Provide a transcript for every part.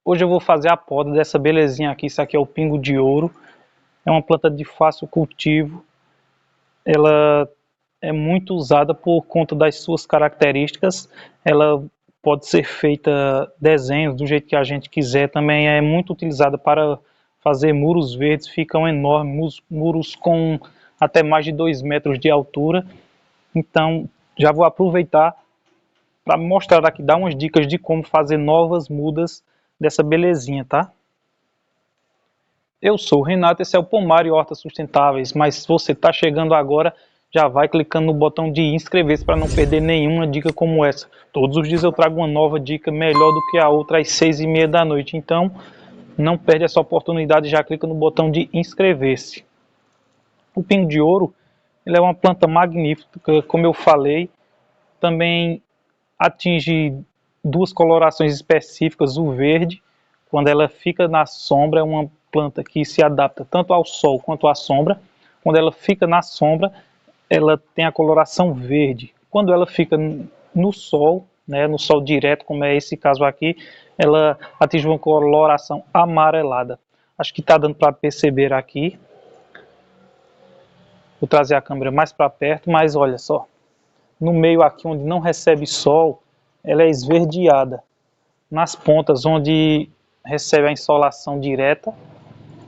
Hoje eu vou fazer a poda dessa belezinha aqui. Isso aqui é o pingo de ouro. É uma planta de fácil cultivo. Ela é muito usada por conta das suas características. Ela pode ser feita desenhos do jeito que a gente quiser. Também é muito utilizada para fazer muros verdes. Ficam enormes, muros com até mais de 2 metros de altura. Então já vou aproveitar para mostrar aqui, dar umas dicas de como fazer novas mudas dessa belezinha, tá? Eu sou o Renato, esse é o Pomar e Hortas Sustentáveis, mas se você está chegando agora, já vai clicando no botão de inscrever-se para não perder nenhuma dica como essa. Todos os dias eu trago uma nova dica melhor do que a outra às 6h30 da noite, então não perde essa oportunidade, já clica no botão de inscrever-se. O pingo de ouro, ele é uma planta magnífica, como eu falei, também atinge duas colorações específicas, o verde, quando ela fica na sombra, é uma planta que se adapta tanto ao sol quanto à sombra. Quando ela fica na sombra, ela tem a coloração verde. Quando ela fica no sol, né, no sol direto, como é esse caso aqui, ela atinge uma coloração amarelada. Acho que está dando para perceber aqui. Vou trazer a câmera mais para perto, mas olha só. No meio aqui onde não recebe sol, ela é esverdeada. Nas pontas onde recebe a insolação direta,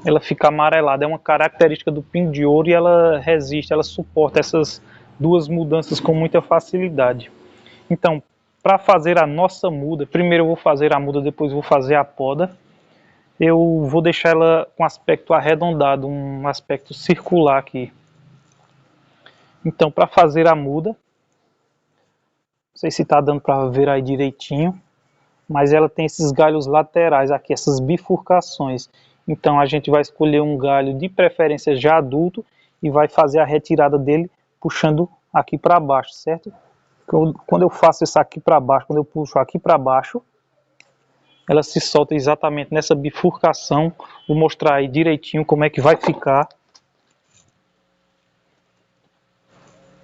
ela fica amarelada. É uma característica do pingo de ouro e ela resiste, ela suporta essas duas mudanças com muita facilidade. Então, para fazer a nossa muda, primeiro eu vou fazer a muda, depois eu vou fazer a poda. Eu vou deixar ela com aspecto arredondado, um aspecto circular aqui. Então, para fazer a muda, não sei se está dando para ver aí direitinho, mas ela tem esses galhos laterais aqui, essas bifurcações. Então a gente vai escolher um galho de preferência já adulto e vai fazer a retirada dele puxando aqui para baixo, certo? Quando eu faço isso aqui para baixo, quando eu puxo aqui para baixo, ela se solta exatamente nessa bifurcação. Vou mostrar aí direitinho como é que vai ficar.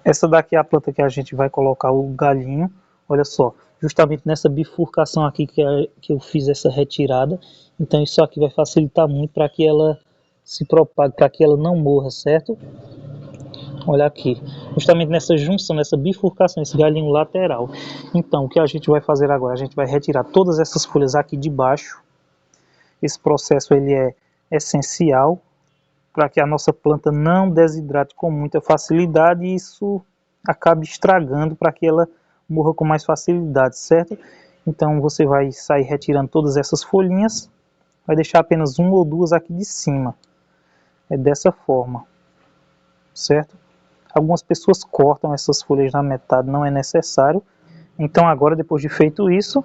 Essa daqui é a planta que a gente vai colocar o galhinho. Olha só, justamente nessa bifurcação aqui que eu fiz essa retirada. Então isso aqui vai facilitar muito para que ela se propague, para que ela não morra, certo? Olha aqui, justamente nessa junção, nessa bifurcação, esse galhinho lateral. Então o que a gente vai fazer agora? A gente vai retirar todas essas folhas aqui de baixo. Esse processo ele é essencial para que a nossa planta não desidrate com muita facilidade e isso acabe estragando para que ela morra com mais facilidade, certo? Então você vai sair retirando todas essas folhinhas, vai deixar apenas uma ou duas aqui de cima. É dessa forma, certo? Algumas pessoas cortam essas folhas na metade, não é necessário. Então agora, depois de feito isso,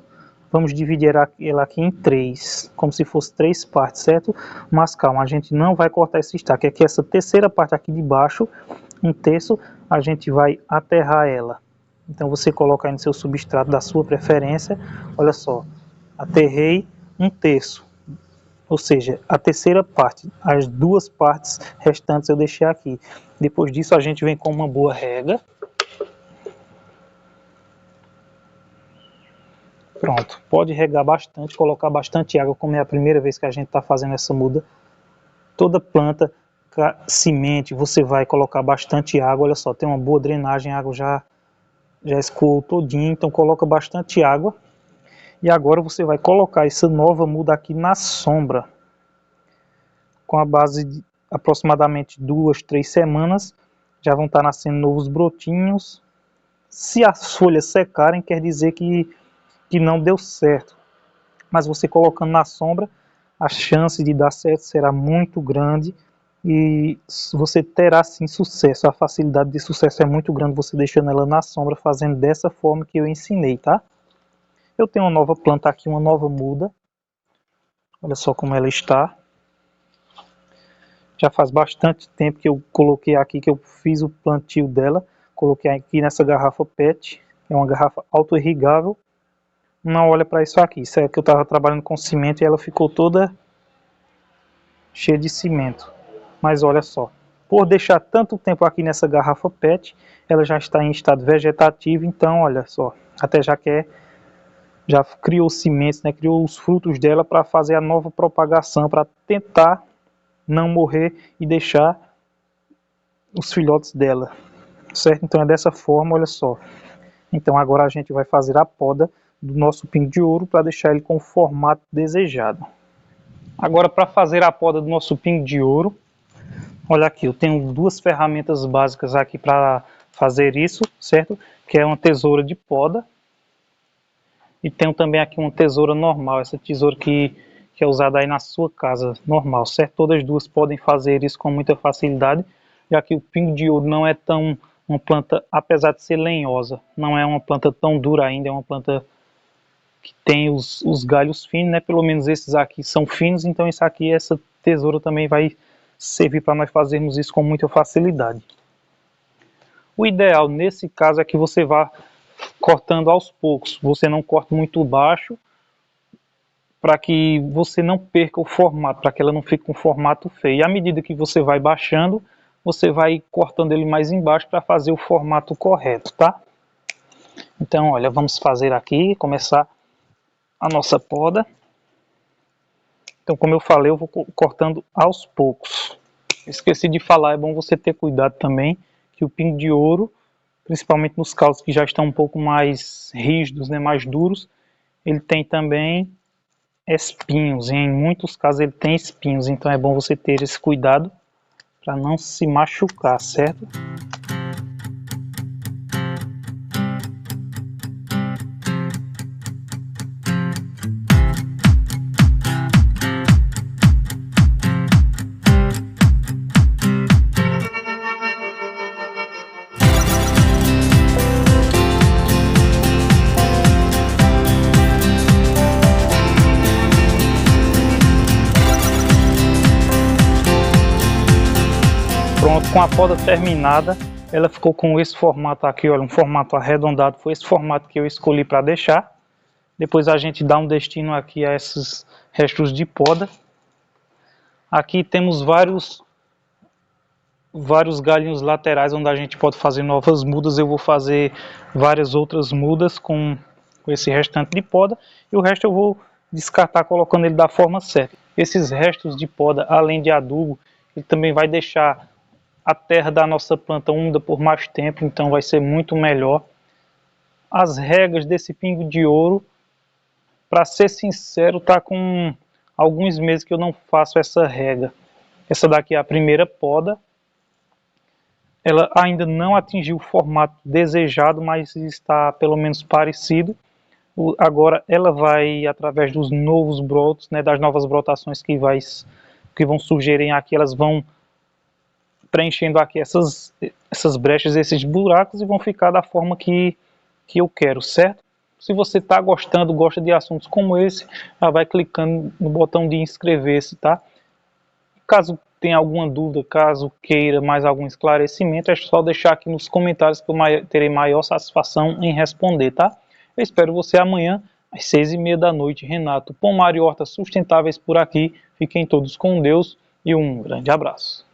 vamos dividir ela aqui em três, como se fosse três partes, certo? Mas calma, a gente não vai cortar esse estaque. Aqui essa terceira parte aqui de baixo, um terço, a gente vai aterrar ela. Então você coloca aí no seu substrato da sua preferência, olha só, aterrei um terço. Ou seja, a terceira parte, as duas partes restantes eu deixei aqui. Depois disso a gente vem com uma boa rega. Pronto, pode regar bastante, colocar bastante água, como é a primeira vez que a gente está fazendo essa muda. Toda planta, semente, você vai colocar bastante água, olha só, tem uma boa drenagem, a água já escoou todinho, então coloca bastante água. E agora você vai colocar essa nova muda aqui na sombra. Com a base de aproximadamente 2, 3 semanas, já vão estar nascendo novos brotinhos. Se as folhas secarem, quer dizer que não deu certo. Mas você colocando na sombra, a chance de dar certo será muito grande e você terá sim sucesso. A facilidade de sucesso é muito grande você deixando ela na sombra, fazendo dessa forma que eu ensinei, tá? Eu tenho uma nova planta aqui, uma nova muda. Olha só como ela está. Já faz bastante tempo que eu coloquei aqui, que eu fiz o plantio dela. Coloquei aqui nessa garrafa PET, é uma garrafa auto-irrigável. Não olha para isso aqui, isso é que eu estava trabalhando com cimento e ela ficou toda cheia de cimento. Mas olha só, por deixar tanto tempo aqui nessa garrafa PET, ela já está em estado vegetativo, então olha só, até já quer já criou sementes, né, criou os frutos dela para fazer a nova propagação, para tentar não morrer e deixar os filhotes dela, certo? Então é dessa forma, olha só. Então agora a gente vai fazer a poda do nosso pingo de ouro para deixar ele com o formato desejado. Agora, para fazer a poda do nosso pingo de ouro, olha aqui, eu tenho duas ferramentas básicas aqui para fazer isso, certo? Que é uma tesoura de poda e tenho também aqui uma tesoura normal, essa tesoura que é usada aí na sua casa, normal, certo? Todas duas podem fazer isso com muita facilidade, já que o pingo de ouro não é tão uma planta, apesar de ser lenhosa, não é uma planta tão dura ainda, é uma planta que tem os galhos finos, né? Pelo menos esses aqui são finos, então essa tesoura também vai servir para nós fazermos isso com muita facilidade. O ideal nesse caso é que você vá cortando aos poucos, você não corte muito baixo, para que você não perca o formato, para que ela não fique com formato feio. E à medida que você vai baixando, você vai cortando ele mais embaixo para fazer o formato correto, tá? Então, olha, vamos fazer aqui, começar a nossa poda. Então, como eu falei, eu vou cortando aos poucos. Esqueci de falar, é bom você ter cuidado também, que o pingo de ouro, principalmente nos causos que já estão um pouco mais rígidos, né, mais duros, ele tem também espinhos, em muitos casos ele tem espinhos, então é bom você ter esse cuidado para não se machucar, certo? Pronto, com a poda terminada, ela ficou com esse formato aqui, olha, um formato arredondado, foi esse formato que eu escolhi para deixar. Depois a gente dá um destino aqui a esses restos de poda. Aqui temos vários galhinhos laterais onde a gente pode fazer novas mudas. Eu vou fazer várias outras mudas com esse restante de poda e o resto eu vou descartar colocando ele da forma certa. Esses restos de poda, além de adubo, ele também vai deixar a terra da nossa planta úmida por mais tempo, então vai ser muito melhor. As regas desse pingo de ouro, para ser sincero, tá com alguns meses que eu não faço essa rega. Essa daqui é a primeira poda. Ela ainda não atingiu o formato desejado, mas está pelo menos parecido. Agora ela vai, através dos novos brotos, né, das novas brotações que vão surgirem aqui, elas vão preenchendo aqui essas brechas, esses buracos e vão ficar da forma que eu quero, certo? Se você está gostando, gosta de assuntos como esse, já vai clicando no botão de inscrever-se, tá? Caso tenha alguma dúvida, caso queira mais algum esclarecimento, é só deixar aqui nos comentários que eu terei maior satisfação em responder, tá? Eu espero você amanhã às 6h30 da noite. Renato Pomar e Hortas Sustentáveis por aqui. Fiquem todos com Deus e um grande abraço.